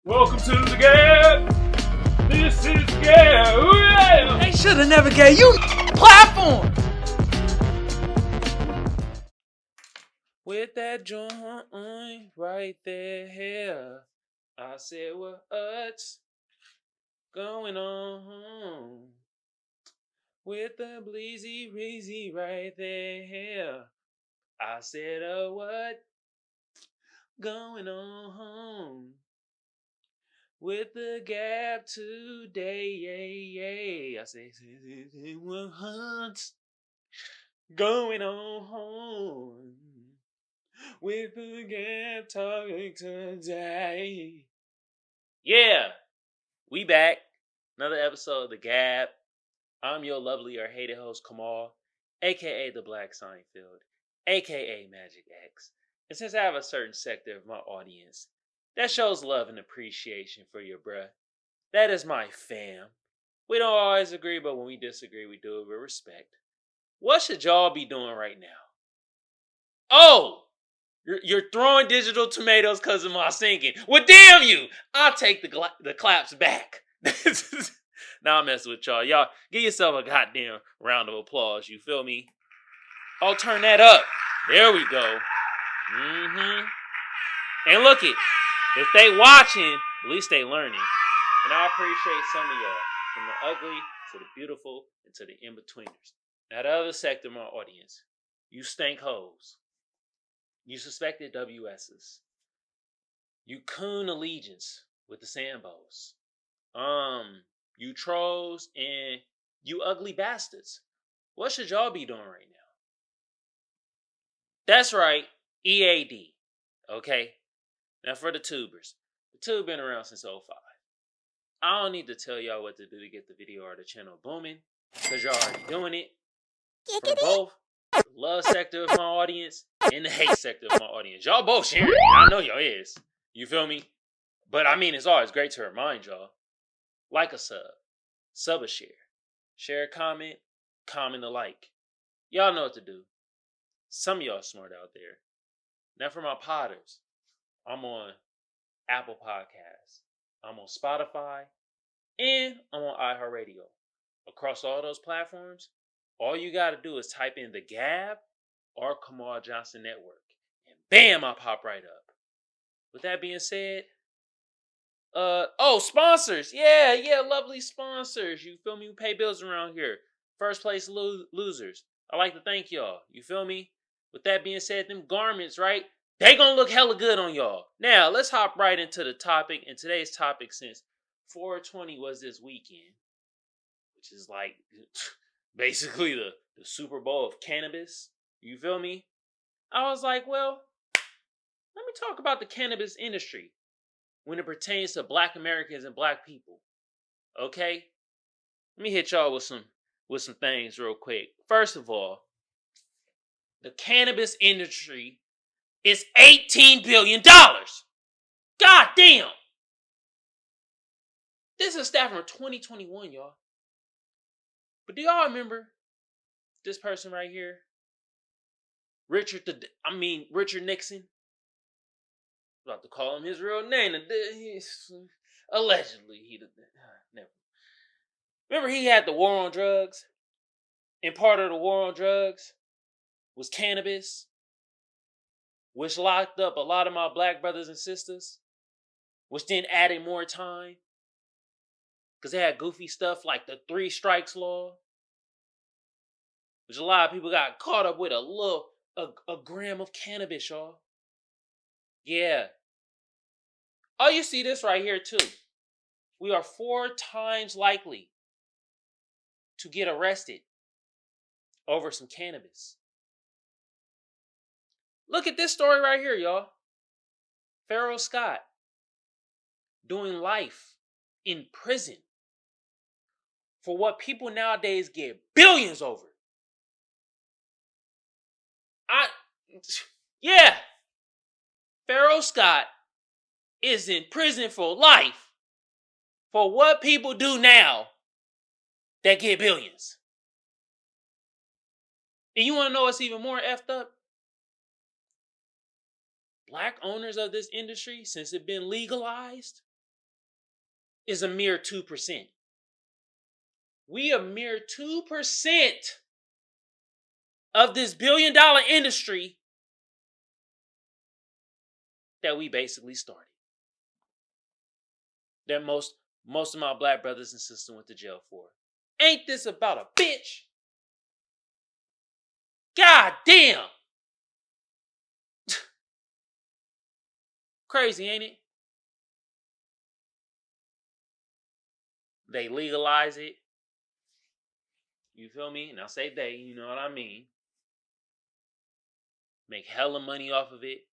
Welcome to the G.A.B. This is G.A.B. They should have never gave you platform. With that joint right there, I said, what's going on? With the bleezy breezy right there, I said, what going on? With the G.A.B today, I say, what's going on? With the G.A.B talking today. Yeah, we back. Another episode of the G.A.B. I'm your lovely or hated host, Kamal, aka the Black Seinfeld, aka Magic X. And since I have a certain sector of my audience that shows love and appreciation for your bruh, that is my fam. We don't always agree, but when we disagree, we do it with respect. What should y'all be doing right now? Oh! You're throwing digital tomatoes because of my singing. Well, damn you! I'll take the claps back. Now I'm messing with y'all. Y'all, give yourself a goddamn round of applause. You feel me? Oh, turn that up. There we go. And look it. If they watching, at least they learning. And I appreciate some of y'all. From the ugly to the beautiful and to the in-betweeners. Now the other sector of my audience. You stank hoes. You suspected WS's. You coon allegiance with the Sambos. You trolls and you ugly bastards. What should y'all be doing right now? That's right, EAD. Okay? Now for the tubers. The tube been around since 05. I don't need to tell y'all what to do to get the video or the channel booming, because y'all already doing it. From both the love sector of my audience and the hate sector of my audience. Y'all both sharing it. I know y'all is. You feel me? But I mean, it's always great to remind y'all. Like a sub a share a comment a like. Y'all know what to do. Some of y'all smart out there. Now for my potters, I'm on Apple Podcasts. I'm on Spotify. And I'm on iHeartRadio. Across all those platforms, all you got to do is type in the G.A.B or Kamal Johnson Network. And bam, I pop right up. With that being said, sponsors. Yeah, lovely sponsors. You feel me? We pay bills around here. First place losers. I like to thank y'all. You feel me? With that being said, them garments, right? They gonna look hella good on y'all. Now, let's hop right into the topic. And today's topic, since 420 was this weekend, which is like basically the Super Bowl of cannabis. You feel me? I was like, well, let me talk about the cannabis industry when it pertains to Black Americans and Black people. Okay? Let me hit y'all with some things real quick. First of all, the cannabis industry is $18 billion. God damn! This is a stat from 2021, y'all. But do y'all remember this person right here? Richard Nixon. I'm about to call him his real name. Allegedly, never. Remember he had the war on drugs? And part of the war on drugs was cannabis, which locked up a lot of my Black brothers and sisters, which then added more time. Because they had goofy stuff like the 3 strikes law, which a lot of people got caught up with a gram of cannabis, y'all. Yeah. Oh, you see this right here too. We are 4 times likely to get arrested over some cannabis. Look at this story right here, y'all. Pharaoh Scott doing life in prison for what people nowadays get billions over. Pharaoh Scott is in prison for life for what people do now that get billions. And you want to know what's even more effed up? Black owners of this industry, since it's been legalized, is a mere 2%. We a mere 2% of this billion-dollar industry that we basically started. That most of my black brothers and sisters went to jail for. Ain't this about a bitch? God damn! Crazy, ain't it? They legalize it. You feel me? And I say they, you know what I mean. Make hella money off of it.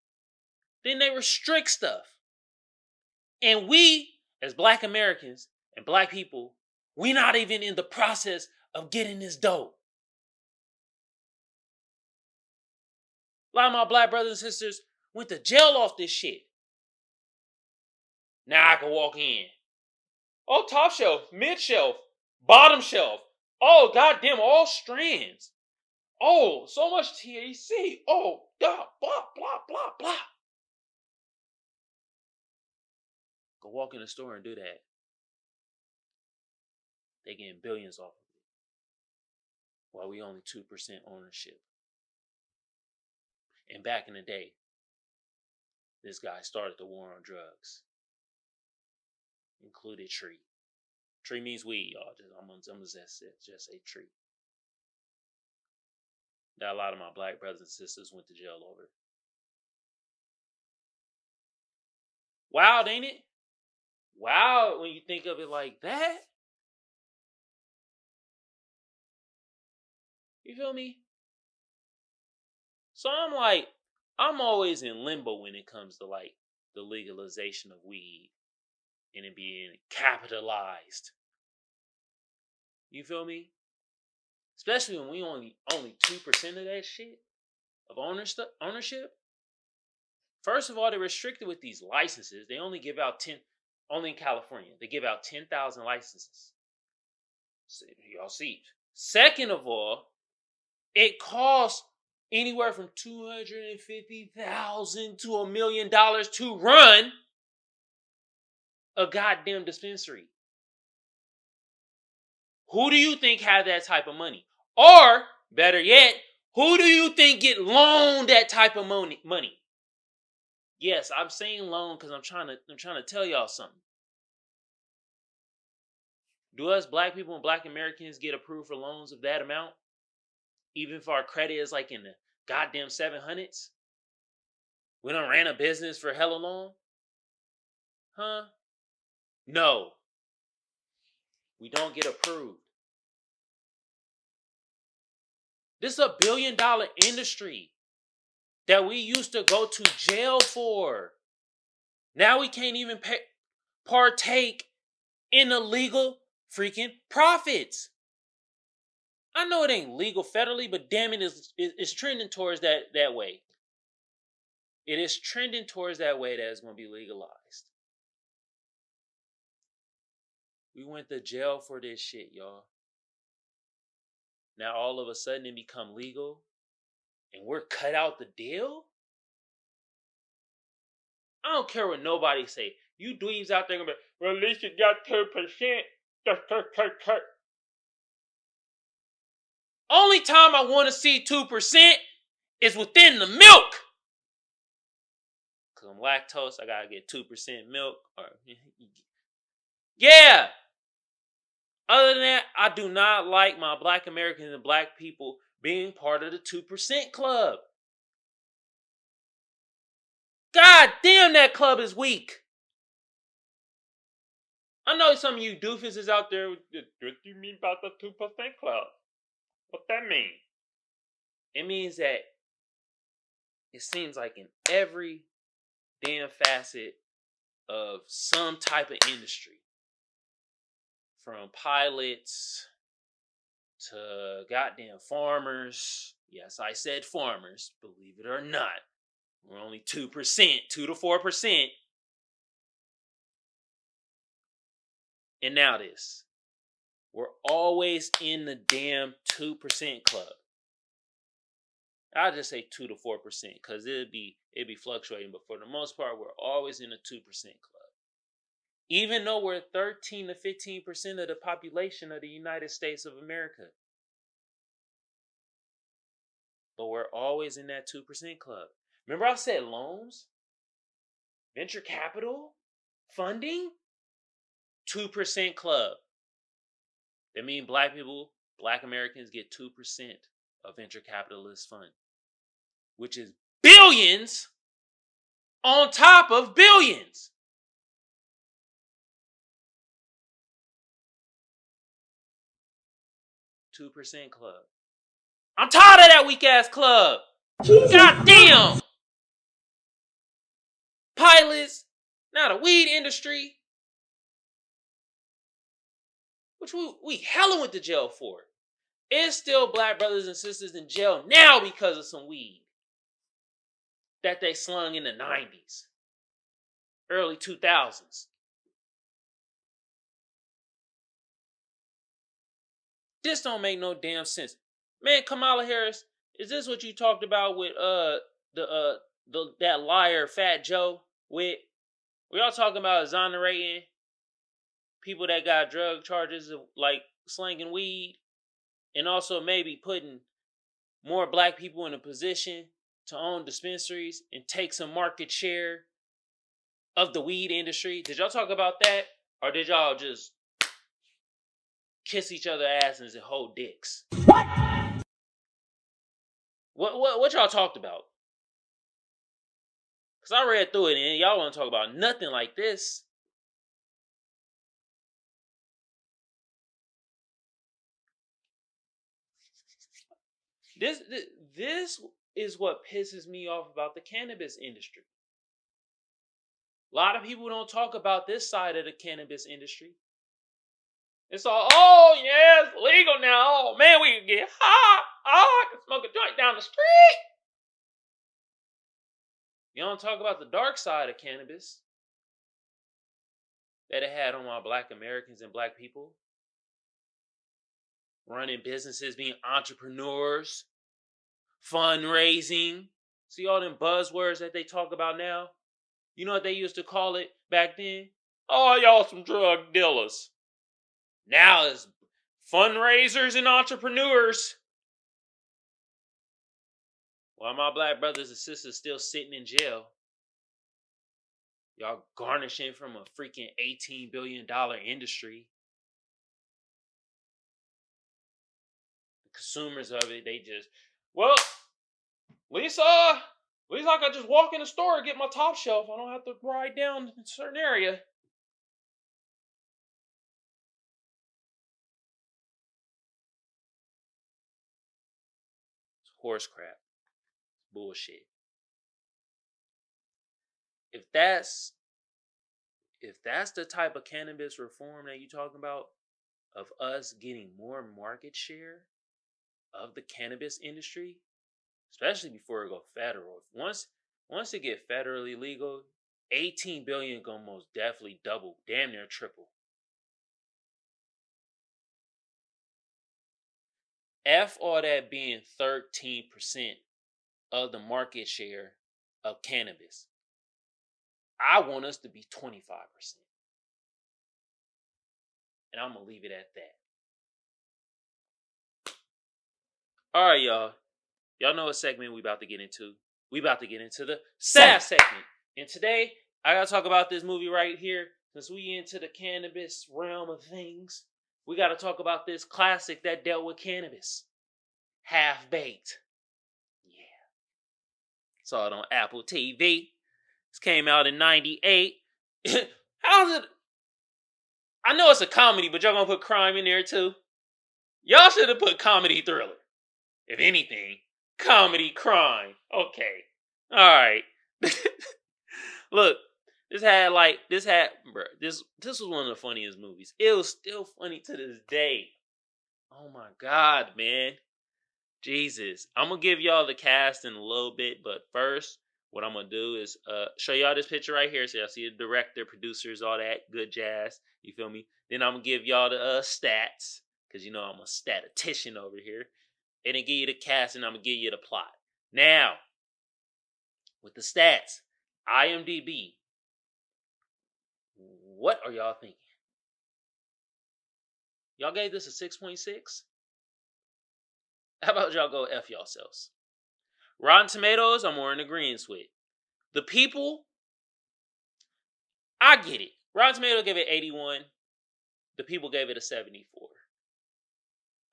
Then they restrict stuff. And we, as black Americans and black people, we not even in the process of getting this dope. A lot of my black brothers and sisters went to jail off this shit. Now I can walk in. Oh, top shelf, mid shelf, bottom shelf. Oh, goddamn, all strands. Oh, so much THC. Oh, blah, blah, blah, blah, blah. Go walk in the store and do that. They getting billions off of it. While we only 2% ownership. And back in the day, this guy started the war on drugs. Included tree. Tree means weed, y'all. I'm gonna just say tree. That a lot of my black brothers and sisters went to jail over. Wild, ain't it? Wild when you think of it like that. You feel me? So I'm always in limbo when it comes to like the legalization of weed and it being capitalized. You feel me? Especially when we only 2% of that shit of ownership. First of all, they're restricted with these licenses. They only give out 10, only in California. They give out 10,000 licenses. So, y'all see. Second of all, it costs anywhere from $250,000 to $1 million to run a goddamn dispensary. Who do you think have that type of money? Or, better yet, who do you think get loaned that type of money? Yes, I'm saying loan because I'm trying to tell y'all something. Do us black people and black Americans get approved for loans of that amount? Even if our credit is like in the goddamn 700s? We done ran a business for hella long? Huh? No. We don't get approved. This is a $1 billion industry that we used to go to jail for. Now we can't even partake in the legal freaking profits. I know it ain't legal federally, but damn it, it's trending towards that way. It is trending towards that way that it's going to be legalized. We went to jail for this shit, y'all. Now all of a sudden it become legal and we're cut out the deal? I don't care what nobody say. You dweebs out there gonna be, well, at least you got 2%. Only time I want to see 2% is within the milk. Because I'm lactose, I gotta get 2% milk. Yeah. Other than that, I do not like my black Americans and black people being part of the 2% club. God damn, that club is weak. I know some of you doofuses out there. What do you mean about the 2% club? What that mean? It means that it seems like in every damn facet of some type of industry, from pilots to goddamn farmers. Yes, I said farmers, believe it or not. We're only 2%, 2 to 4%. And now this. We're always in the damn 2% club. I'll just say 2 to 4% because it'd be fluctuating, but for the most part, we're always in the 2% club. Even though we're 13 to 15% of the population of the United States of America. But we're always in that 2% club. Remember I said loans? Venture capital? Funding? 2% club. That means black Americans get 2% of venture capitalist fund. Which is billions on top of billions. $2 club. I'm tired of that weak ass club. God damn. Pilots. Now the weed industry. Which we hella went to jail for. It's still black brothers and sisters in jail now because of some weed that they slung in the 90s. Early 2000s. This don't make no damn sense. Man, Kamala Harris, is this what you talked about with that liar Fat Joe with? We all talking about exonerating people that got drug charges of like slanging weed, and also maybe putting more black people in a position to own dispensaries and take some market share of the weed industry. Did y'all talk about that, or did y'all just kiss each other asses and hold dicks? What y'all talked about? Because I read through it and y'all want to talk about nothing like this. This is what pisses me off about the cannabis industry. A lot of people don't talk about this side of the cannabis industry. It's all, oh yeah, it's legal now. Oh man, we can get high. Oh, I can smoke a joint down the street. You don't talk about the dark side of cannabis that it had on our black Americans and black people. Running businesses, being entrepreneurs, fundraising. See all them buzzwords that they talk about now? You know what they used to call it back then? Oh, y'all some drug dealers. Now it's fundraisers and entrepreneurs. While my black brothers and sisters still sitting in jail, y'all garnishing from a freaking $18 billion industry. The consumers of it, they just, well, at least I can just walk in the store and get my top shelf. I don't have to ride down a certain area. It's horse crap. It's bullshit. If that's the type of cannabis reform that you're talking about, of us getting more market share of the cannabis industry, especially before it go federal. Once it get federally legal, 18 billion gonna most definitely double, damn near triple. F all that being 13% of the market share of cannabis. I want us to be 25%. And I'm gonna leave it at that. Alright, y'all. Y'all know what segment we about to get into. We about to get into the sad segment. And today, I gotta talk about this movie right here. Since we into the cannabis realm of things, we gotta talk about this classic that dealt with cannabis. Half-Baked. Yeah. Saw it on Apple TV. This came out in 98. How's it? I know it's a comedy, but y'all gonna put crime in there too? Y'all should have put comedy thriller. If anything, comedy crime. Okay. Alright. Look, this was one of the funniest movies. It was still funny to this day. Oh my God, man. Jesus. I'm going to give y'all the cast in a little bit, but first, what I'm going to do is show y'all this picture right here. So y'all see the director, producers, all that good jazz. You feel me? Then I'm going to give y'all the stats, because you know I'm a statistician over here. And then give you the cast, and I'm going to give you the plot. Now, with the stats, IMDb, What are y'all thinking? Y'all gave this a 6.6? How about y'all go F yourselves? Rotten Tomatoes, I'm more in agreement with. The people, I get it. Rotten Tomatoes gave it 81. The people gave it a 74.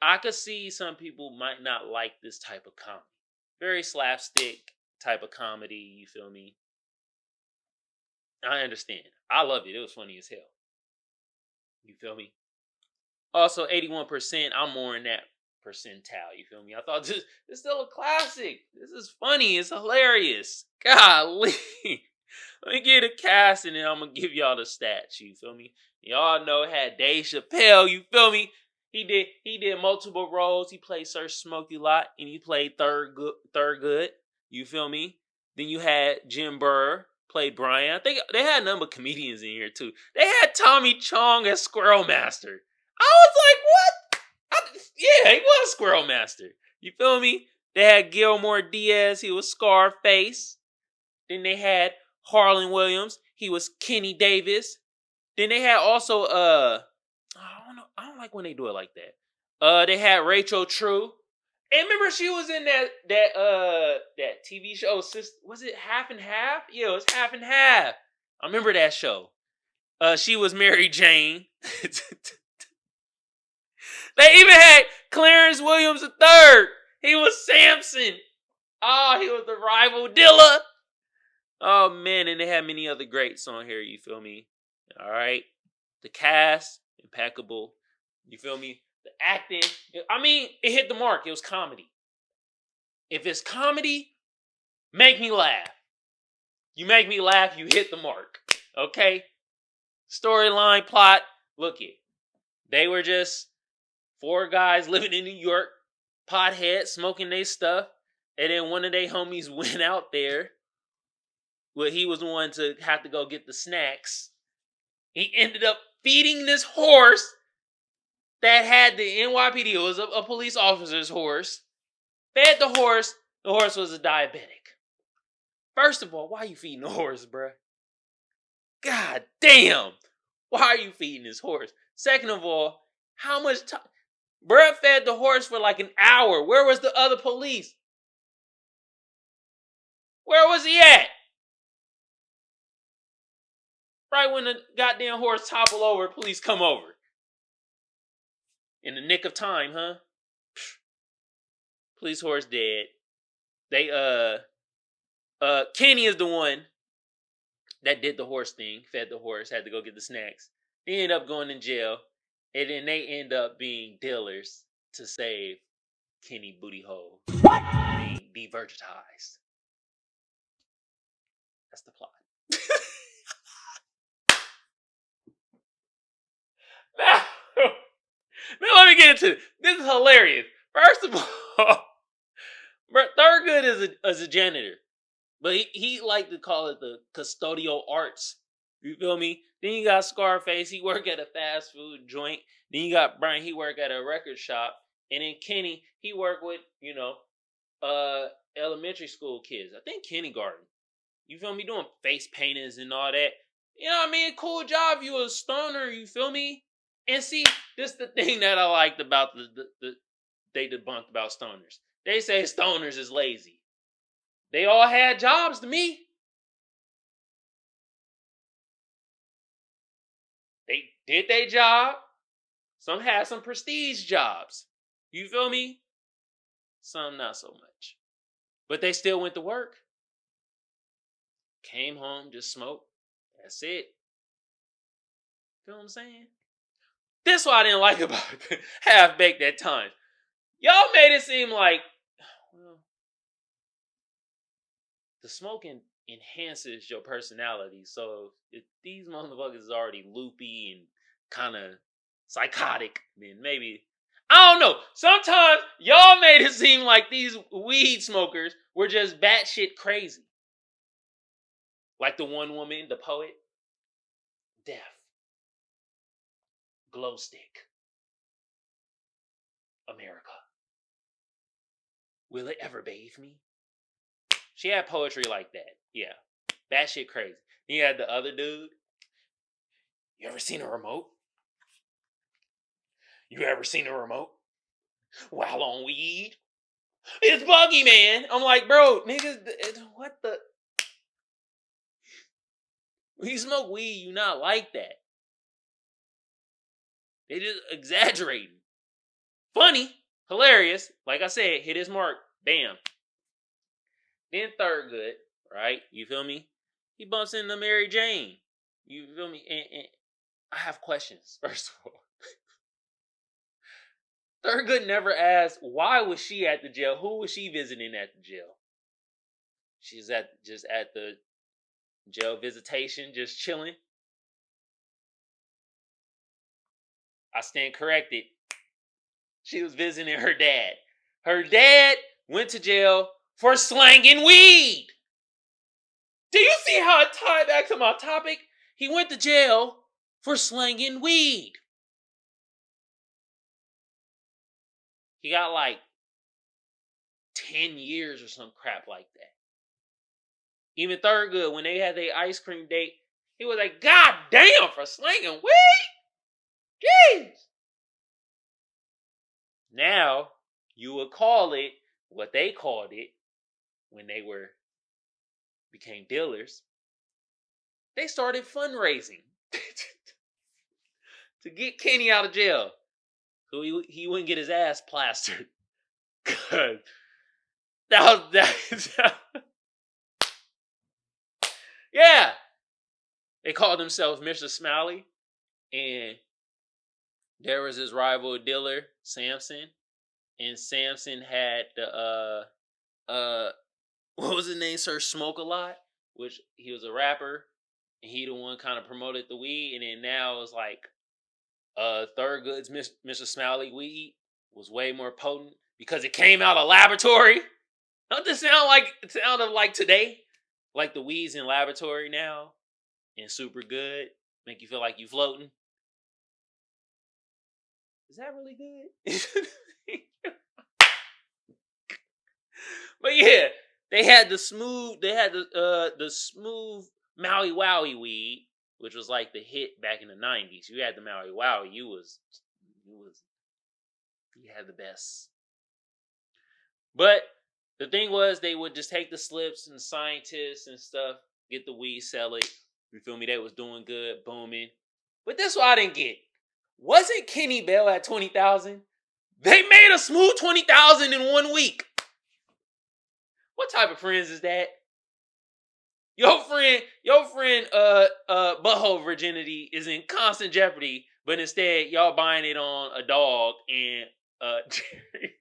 I could see some people might not like this type of comedy. Very slapstick type of comedy, you feel me? I understand. I loved it. It was funny as hell. You feel me? Also, 81%, I'm more in that percentile. You feel me? I thought this is still a classic. This is funny. It's hilarious. Golly. Let me get a cast and then I'm going to give y'all the stats. You feel me? Y'all know it had Dave Chappelle. You feel me? He did multiple roles. He played Sir Smokey Lot and he played Thurgood. You feel me? Then you had Jim Burr played Brian. I think they had a number of comedians in here too. They had Tommy Chong as Squirrel Master. I was like, what? Yeah, he was Squirrel Master. You feel me? They had Gilmore Diaz. He was Scarface. Then they had Harlan Williams. He was Kenny Davis. Then they had also I don't like when they do it like that. They had Rachel True. And remember she was in that TV show. Was it Half and Half? Yeah, it was Half and Half. I remember that show. She was Mary Jane. They even had Clarence Williams III. He was Samson. Oh, he was the rival Dilla. Oh, man. And they had many other greats on here. You feel me? All right. The cast, impeccable. You feel me? The acting. I mean, it hit the mark. It was comedy. If it's comedy, make me laugh. You make me laugh, you hit the mark. Okay? Storyline, plot. Look it. They were just 4 guys living in New York, potheads, smoking their stuff. And then one of their homies went out there. Well, he was the one to have to go get the snacks. He ended up feeding this horse that had the NYPD. It was a police officer's horse. Fed the horse. The horse was a diabetic. First of all, why are you feeding the horse, bruh? God damn. Why are you feeding this horse? Second of all, how much time? Bruh fed the horse for like an hour. Where was the other police? Where was he at? Right when the goddamn horse toppled over, police come over. In the nick of time, huh? Police horse dead. They, Kenny is the one that did the horse thing, fed the horse, had to go get the snacks. They end up going in jail, and then they end up being dealers to save Kenny Booty Hole being devirgitized. That's the plot. Now, let me get into it. This is hilarious. First of all, Thurgood is a janitor. But he liked to call it the custodial arts. You feel me? Then you got Scarface. He work at a fast food joint. Then you got Brian. He work at a record shop. And then Kenny, he work with, elementary school kids. I think kindergarten. You feel me? Doing face paintings and all that. You know what I mean? Cool job. You a stoner. You feel me? And see, this is the thing that I liked about they debunked about stoners. They say stoners is lazy. They all had jobs to me. They did their job. Some had some prestige jobs. You feel me? Some not so much. But they still went to work. Came home, just smoked. That's it. Feel what I'm saying? This is what I didn't like about Half-Baked at times. Y'all made it seem like, well, the smoking enhances your personality. So if these motherfuckers is already loopy and kind of psychotic, then maybe, I don't know. Sometimes y'all made it seem like these weed smokers were just batshit crazy. Like the one woman, the poet, deaf, glow stick, America. Will it ever bathe me? She had poetry like that. Yeah. Batshit crazy. He had the other dude. You ever seen a remote? You ever seen a remote while on weed? It's buggy, man. I'm like, bro, niggas, what the? When you smoke weed, you not like that. They just exaggerating. Funny, hilarious. Like I said, hit his mark. Bam. Then Thurgood, right? You feel me? He bumps into Mary Jane. You feel me? And I have questions, first of all. Thurgood never asked, why was she at the jail? Who was she visiting at the jail? She's just at the jail visitation, just chilling. I stand corrected. She was visiting her dad. Her dad went to jail for slanging weed. Do you see how it tied back to my topic? He went to jail for slanging weed. He got like 10 years or some crap like that. Even Thurgood, when they had their ice cream date, he was like, God damn, for slanging weed? Jeez. Now, you would call it what they called it when they became dealers. They started fundraising to get Kenny out of jail. So he wouldn't get his ass plastered. Cause that yeah. They called themselves Mr. Smiley. And there was his rival dealer, Samson. And Samson had the what was his name, Sir Smoke a Lot, which he was a rapper, and he the one kind of promoted the weed, and then now it's like Thurgood's Mr. Smiley weed was way more potent because it came out of laboratory. Don't this sound like today? Like the weeds in laboratory now and super good, make you feel like you floating. Is that really good? But yeah, they had the smooth Maui Wowie weed, which was like the hit back in the 90s. You had the Maui Wowie, you had the best. But the thing was, they would just take the slips and the scientists and stuff, get the weed, sell it. You feel me? They was doing good, booming. But that's what I didn't get. Wasn't Kenny Bell at 20,000? They made a smooth 20,000 in 1 week. What type of friends is that? Your friend, butthole virginity is in constant jeopardy, but instead y'all buying it on a dog and Jerry.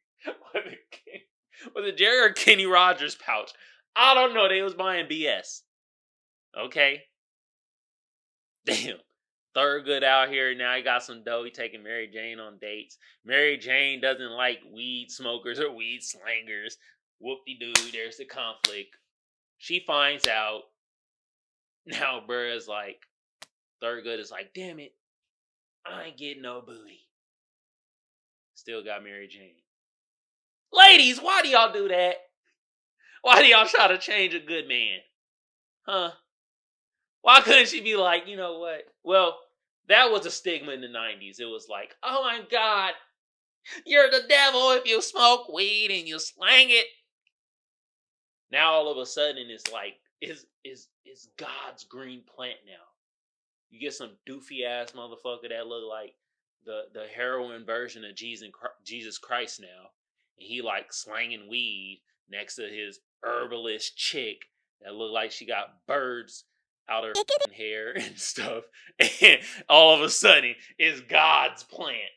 Was it Jerry or Kenny Rogers pouch? I don't know. They was buying BS. Okay. Damn. Thurgood out here now. He got some dough. He taking Mary Jane on dates. Mary Jane doesn't like weed smokers or weed slangers. Whoop-de-doo, there's the conflict. She finds out. Now bruh's like, Thurgood is like, damn it, I ain't getting no booty. Still got Mary Jane. Ladies, why do y'all do that? Why do y'all try to change a good man? Huh? Why couldn't she be like, you know what? Well, that was a stigma in the 90s. It was like, oh my God, you're the devil if you smoke weed and you slang it. Now all of a sudden it's like, is God's green plant now. You get some doofy ass motherfucker that look like the heroin version of Jesus Christ now. And he like slanging weed next to his herbalist chick that look like she got birds out of her hair and stuff. And all of a sudden it's God's plant.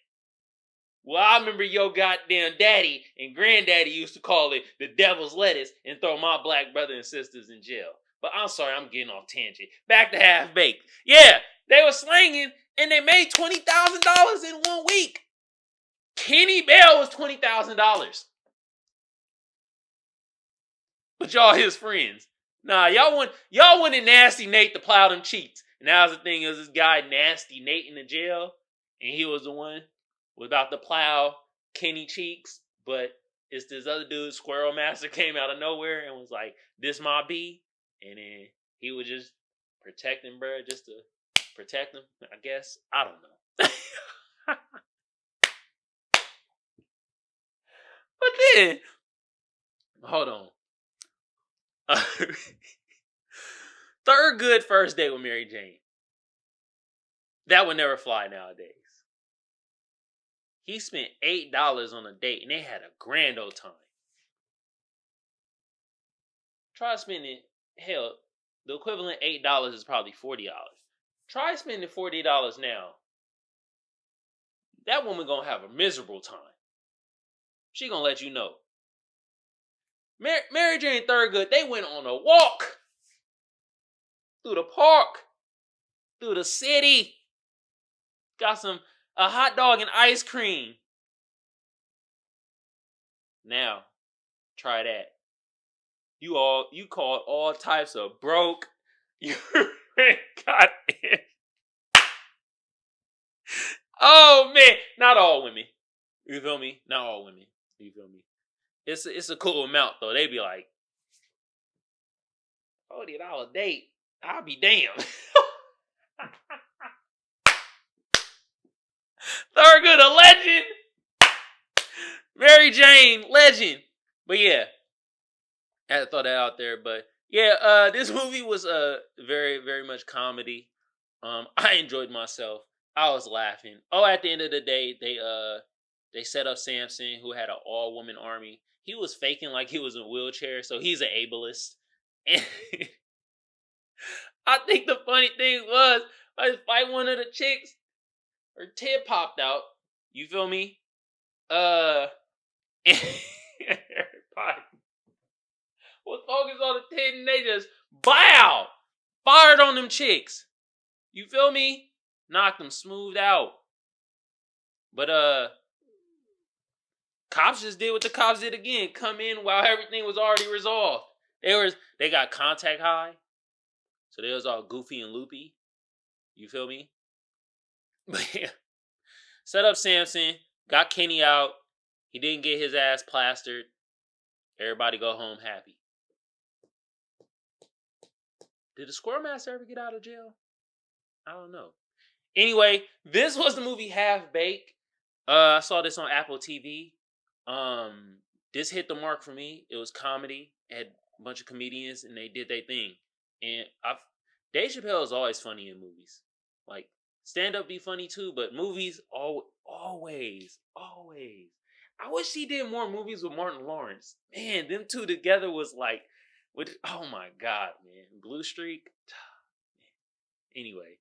Well, I remember your goddamn daddy and granddaddy used to call it the devil's lettuce and throw my black brother and sisters in jail. But I'm sorry, I'm getting off tangent. Back to Half Baked. Yeah, they were slanging and they made $20,000 in 1 week. Kenny Bell was $20,000. But y'all his friends. Nah, y'all wanted Nasty Nate to plow them cheeks. And that was the thing, is this guy Nasty Nate in the jail. And he was the one was about to plow Kenny cheeks. But it's this other dude, Squirrel Master, came out of nowhere and was like, this my B. And then he was just protecting bruh just to Protect them, I guess. I don't know. But then, hold on. Thurgood first date with Mary Jane. That would never fly nowadays. He spent $8 on a date and they had a grand old time. Try spending, hell, the equivalent $8 is probably $40. Try spending $40 now. That woman gonna have a miserable time. She gonna let you know. Mary Jane Thurgood, they went on a walk through the park, through the city. Got a hot dog and ice cream. Now, try that. You called all types of broke. You got it. Oh man, not all women. You feel me? Not all women. You feel me? It's a cool amount though. They be like, $40 date. I'll be damned. Thurgood, a legend. Mary Jane, legend. But yeah, I had to throw that out there. But yeah, this movie was very, very much comedy. I enjoyed myself. I was laughing. Oh, at the end of the day, they set up Samson, who had an all-woman army. He was faking like he was in a wheelchair, so he's an ableist. And I think the funny thing was, I was fighting one of the chicks, her tit popped out. You feel me? Everybody was focused on the tit and they just fired on them chicks. You feel me? Knocked them smooth out. But cops just did what the cops did again. Come in while everything was already resolved. They got contact high. So they was all goofy and loopy. You feel me? But yeah. Set up Samson. Got Kenny out. He didn't get his ass plastered. Everybody go home happy. Did the Squirrel Master ever get out of jail? I don't know. Anyway, this was the movie Half Baked. I saw this on Apple TV. This hit the mark for me. It was comedy. It had a bunch of comedians and they did their thing. And Dave Chappelle is always funny in movies. Like, stand-up be funny too, but movies, always. I wish he did more movies with Martin Lawrence. Man, them two together was like, oh my God, man. Blue Streak. Anyway,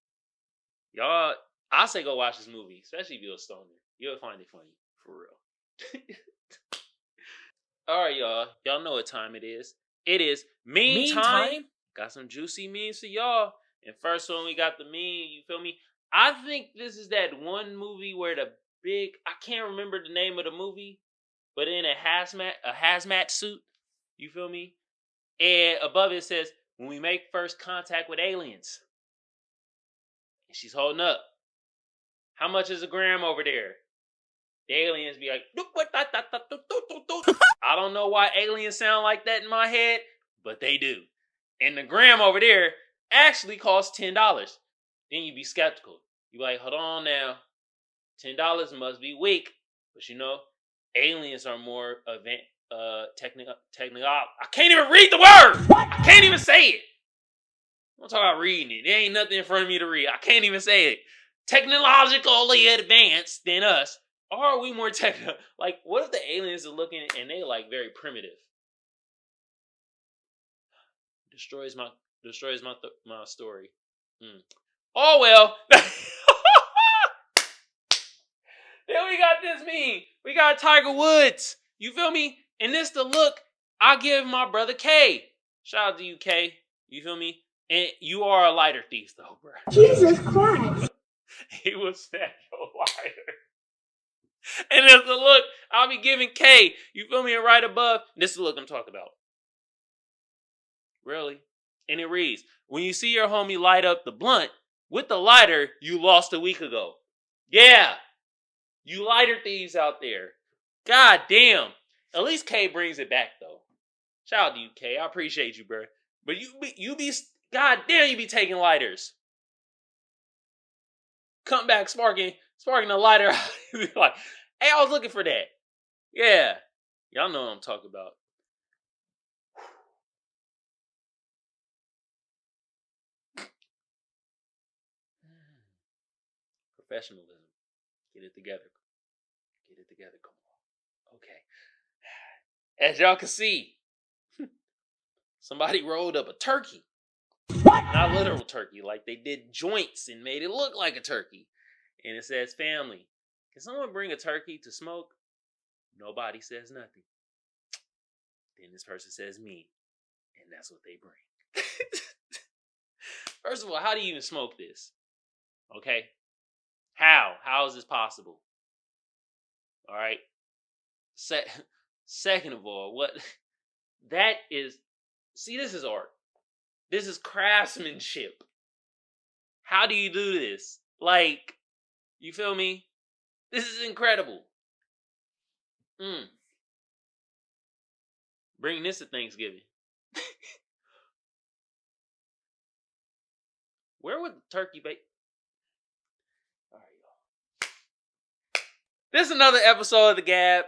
y'all, I say go watch this movie, especially if you're a stoner. You'll find it funny, for real. Alright, y'all. Y'all know what time it is. It is meme time. Got some juicy memes for y'all. And first one, we got the meme. You feel me? I think this is that one movie where I can't remember the name of the movie, but in a hazmat suit. You feel me? And above it says, when we make first contact with aliens. And she's holding up. How much is a gram over there? The aliens be like, I don't know why aliens sound like that in my head, but they do. And the gram over there actually costs $10. Then you be skeptical. You be like, hold on now. $10 must be weak. But you know, aliens are more technical. I can't even read the word. I can't even say it. I'm talking about reading it. There ain't nothing in front of me to read. I can't even say it. Technologically advanced than us. Or are we more technical? Like, what if the aliens are looking and they like very primitive? Destroys my story. Oh well. Then we got this meme. We got Tiger Woods. You feel me? And this the look I give my brother K. Shout out to you, K. You feel me? And you are a lighter thief, though, bro. Jesus Christ. He will snatch your lighter. And that's the look I'll be giving K. You feel me? And right above, this is the look I'm talking about. Really? And it reads, when you see your homie light up the blunt with the lighter you lost a week ago. Yeah. You lighter thieves out there. God damn. At least K brings it back, though. Shout out to you, K. I appreciate you, bro. But you be, God damn, you be taking lighters. come back sparking a lighter. Like, hey, I was looking for that. Yeah. Y'all know what I'm talking about. Professionalism. Get it together. Get it together, Kamal. Okay. As y'all can see, somebody rolled up a turkey. Not literal turkey, like they did joints and made it look like a turkey. And it says, family, can someone bring a turkey to smoke? Nobody says nothing. Then this person says me. And that's what they bring. First of all, how do you even smoke this? Okay? How? How is this possible? All right? Second of all, what? That is... See, this is art. This is craftsmanship. How do you do this? Like, you feel me? This is incredible. Bring this to Thanksgiving. Where would the turkey bake? All right, y'all. This is another episode of the G.A.B.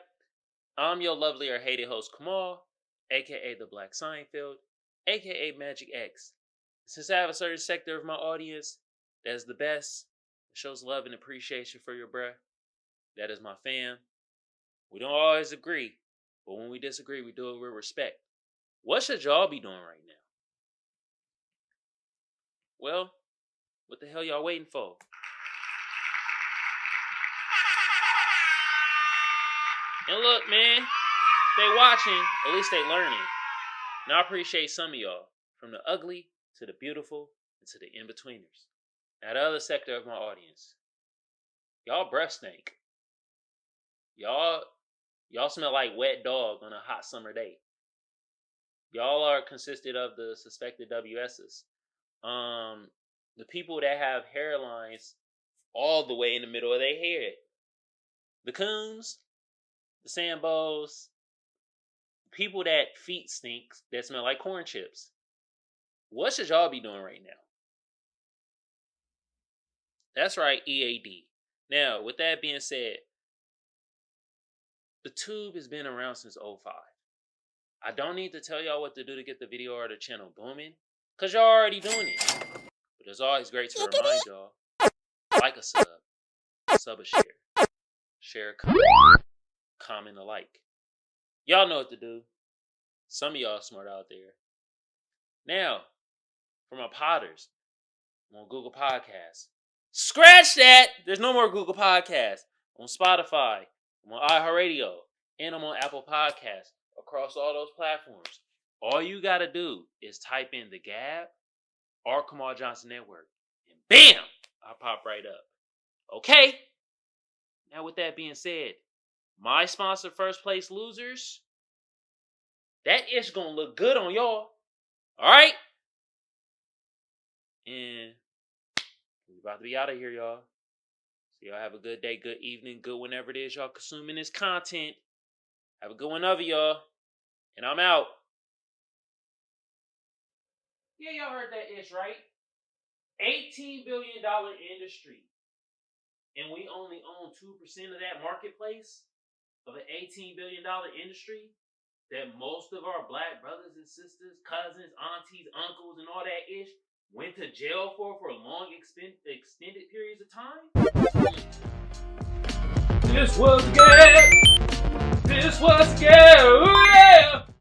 I'm your lovely or hated host, Kamal, a.k.a. the Black Seinfeld, a.k.a. Magic X. Since I have a certain sector of my audience that is the best, shows love and appreciation for your bruh, that is my fam. We don't always agree, but when we disagree, we do it with respect. What should y'all be doing right now? Well, what the hell y'all waiting for? And look, man, they watching, at least they learning. And I appreciate some of y'all, from the ugly to the beautiful and to the in-betweeners. Now, the other sector of my audience, y'all breath stink. Y'all smell like wet dog on a hot summer day. Y'all are consisted of the suspected WSs. The people that have hairlines all the way in the middle of their head. The coons, the Sambos, people that feet stinks that smell like corn chips. What should y'all be doing right now? That's right, EAD. Now, with that being said, the tube has been around since 2005. I don't need to tell y'all what to do to get the video or the channel booming, because y'all already doing it. But it's always great to remind y'all, like a sub a share a comment a like. Y'all know what to do. Some of y'all smart out there. Now, for my potters, I'm on Google Podcasts. Scratch that! There's no more Google Podcasts. I'm on Spotify, I'm on iHeartRadio, and I'm on Apple Podcasts. Across all those platforms. All you gotta do is type in the G.A.B. or Kamal Johnson Network. And BAM! I'll pop right up. Okay? Now with that being said, my sponsor, First Place Losers, that ish gonna look good on y'all. Alright? And we're about to be out of here, y'all. So y'all have a good day, good evening, good whenever it is y'all consuming this content. Have a good one of y'all. And I'm out. Yeah, y'all heard that ish, right? $18 billion industry. And we only own 2% of that marketplace of an $18 billion industry that most of our black brothers and sisters, cousins, aunties, uncles, and all that ish went to jail for long extended periods of time. This was G.A.B. This was G.A.B.